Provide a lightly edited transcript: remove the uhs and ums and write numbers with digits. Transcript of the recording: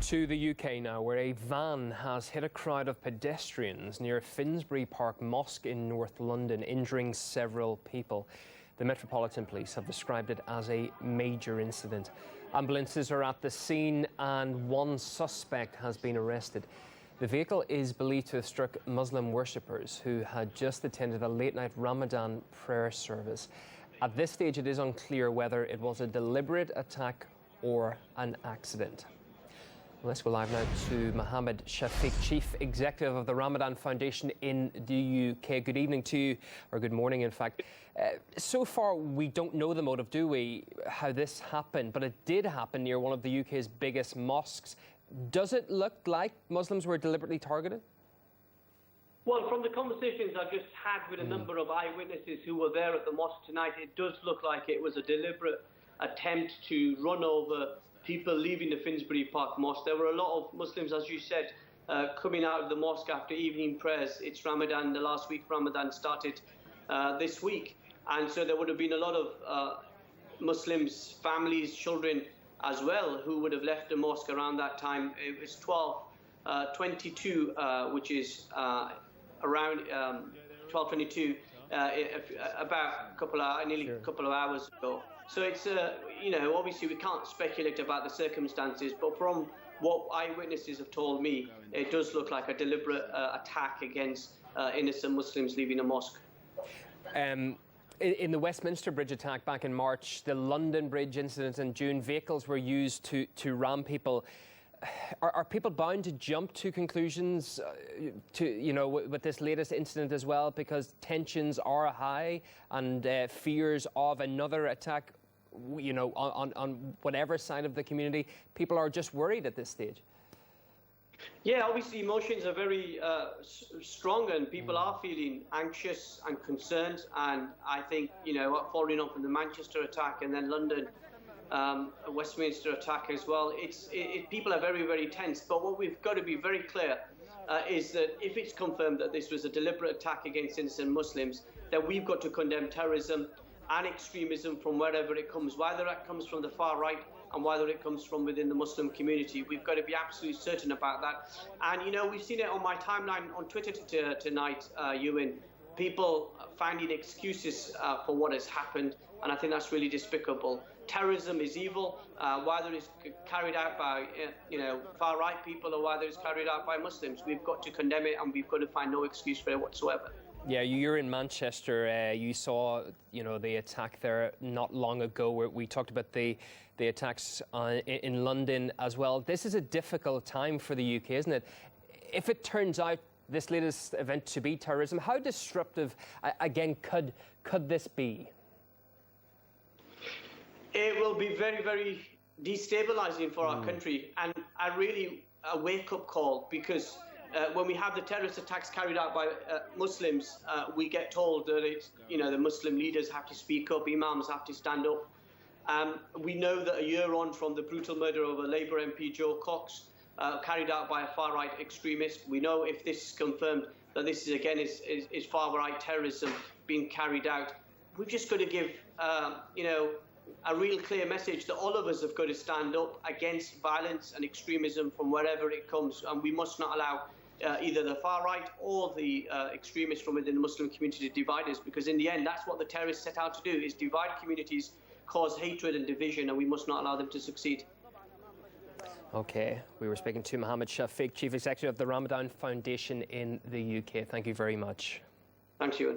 To the UK now, where a van has hit a crowd of pedestrians near Finsbury PArk Mosque in North London, injuring several people. The Metropolitan Police have described it as a major incident. Ambulances are at the scene and one suspect has been arrested. The vehicle is believed to have struck Muslim worshippers who had just attended a late-night Ramadan prayer service. At this stage, it is unclear whether it was a deliberate attack or an accident. Let's go live now to Mohammed Shafiq, Chief Executive of the Ramadhan Foundation in the UK. Good evening to you, or good morning, in fact. So far, we don't know the motive, do we, how this happened, but it did happen near one of the UK's biggest mosques. Does it look like Muslims were deliberately targeted? Well, from the conversations I just had with a number of eyewitnesses who were there at the mosque tonight, it does look like it was a deliberate attempt to run over people leaving the Finsbury PArk Mosque. There were a lot of Muslims, as you said, coming out of the mosque after evening prayers. It's Ramadan, the last week Ramadan started this week. And so there would have been a lot of Muslims, families, children as well, who would have left the mosque around that time. It was 12:22, which is around 12:22, about nearly a couple of hours ago. So it's, obviously we can't speculate about the circumstances, but from what eyewitnesses have told me, it does look like a deliberate attack against innocent Muslims leaving a mosque. In the Westminster Bridge attack back in March, the London Bridge incident in June, vehicles were used to ram people. Are people bound to jump to conclusions with this latest incident as well, because tensions are high and fears of another attack, on whatever side of the community? People are just worried at this stage. Yeah, obviously emotions are very strong and people are feeling anxious and concerned. And I think, following up on the Manchester attack and then London, Westminster attack as well, people are very, very tense. But what we've got to be very clear is that if it's confirmed that this was a deliberate attack against innocent Muslims, then we've got to condemn terrorism and extremism from wherever it comes, whether that comes from the far right and whether it comes from within the Muslim community. We've got to be absolutely certain about that. And, we've seen it on my timeline on Twitter tonight, Ewan, people finding excuses for what has happened, and I think that's really despicable. Terrorism is evil, whether it's carried out by, far right people or whether it's carried out by Muslims. We've got to condemn it and we've got to find no excuse for it whatsoever. Yeah, you're in Manchester. You saw, the attack there not long ago. Where we talked about the attacks in London as well. This is a difficult time for the UK, isn't it? If it turns out this latest event to be terrorism, how disruptive, again, could this be? It will be very, very destabilising for our country, and a wake-up call, because when we have the terrorist attacks carried out by Muslims, we get told that it's, the Muslim leaders have to speak up, imams have to stand up. We know that a year on from the brutal murder of a Labour MP, Joe Cox, carried out by a far-right extremist, we know, if this is confirmed, that this is again is far-right terrorism being carried out. We've just got to give, a real clear message that all of us have got to stand up against violence and extremism from wherever it comes, and we must not allow either the far right or the extremists from within the Muslim community to divide us, because in the end that's what the terrorists set out to do, is divide communities, cause hatred and division, and we must not allow them to succeed. Okay, we were speaking to Mohammed Shafiq, Chief Executive of the Ramadhan Foundation in the UK. Thank you very much. Thanks, Ewan.